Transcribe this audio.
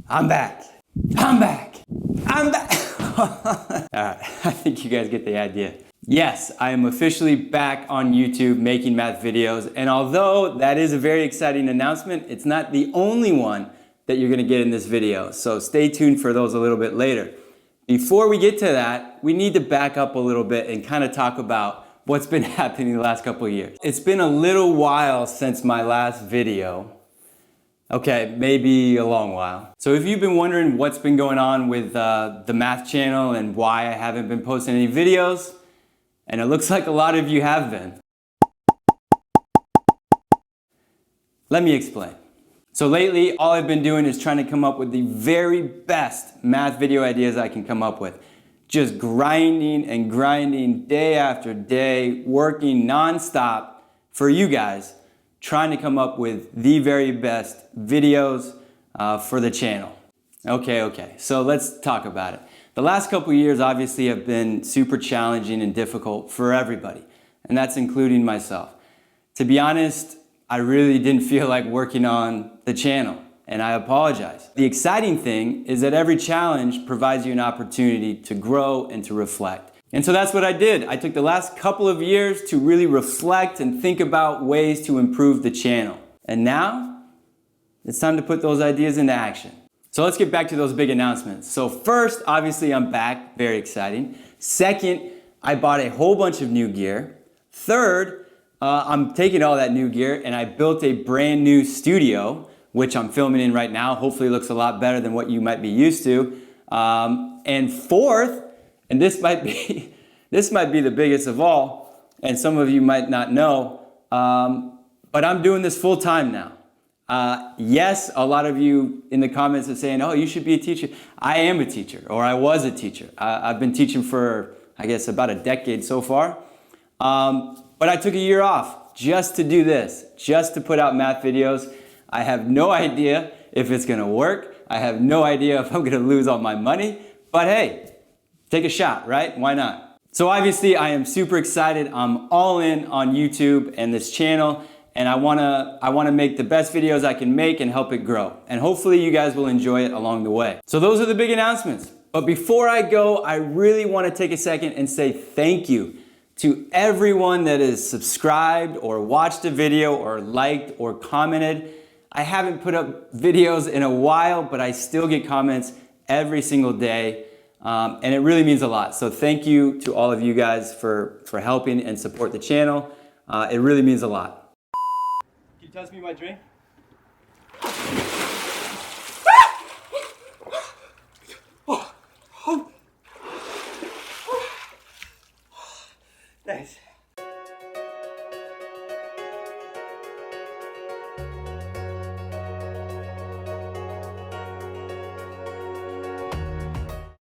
I'm back. I'm back. I'm back. All right, I think you guys get the idea. Yes, I am officially back on YouTube making math videos. And although that is a very exciting announcement, it's not the only one that you're gonna get in this video. So stay tuned for those a little bit later. Before we get to that, we need to back up a little bit and kind of talk about what's been happening the last couple of years. It's been a little while since my last video. Okay, maybe a long while. So if you've been wondering what's been going on with the math channel and why I haven't been posting any videos, and it looks like a lot of you have been. Let me explain. So lately, all I've been doing is trying to come up with the very best math video ideas I can come up with. Just grinding and grinding day after day, working nonstop for you guys, trying to come up with the very best videos for the channel. Okay, so let's talk about it. The last couple of years obviously have been super challenging and difficult for everybody, and that's including myself. To be honest, I really didn't feel like working on the channel, and I apologize. The exciting thing is that every challenge provides you an opportunity to grow and to reflect. And so that's what I did. I took the last couple of years to really reflect and think about ways to improve the channel. And now, it's time to put those ideas into action. So let's get back to those big announcements. So first, obviously I'm back, very exciting. Second, I bought a whole bunch of new gear. Third, I'm taking all that new gear and I built a brand new studio, which I'm filming in right now. Hopefully it looks a lot better than what you might be used to. And fourth, and this might be the biggest of all, and some of you might not know, but I'm doing this full time now. Yes, a lot of you in the comments are saying, oh, you should be a teacher. I am a teacher, or I was a teacher. I've been teaching for, I guess, about a decade so far. But I took a year off just to do this, just to put out math videos. I have no idea if it's gonna work. I have no idea if I'm gonna lose all my money, but hey, take a shot, right? Why not? So obviously I am super excited. I'm all in on YouTube and this channel, and I wanna make the best videos I can make and help it grow. And hopefully you guys will enjoy it along the way. So those are the big announcements. But before I go, I really wanna take a second and say thank you to everyone that has subscribed or watched a video or liked or commented. I haven't put up videos in a while, but I still get comments every single day. And it really means a lot. So thank you to all of you guys for helping and support the channel. It really means a lot. Can you toss me my drink?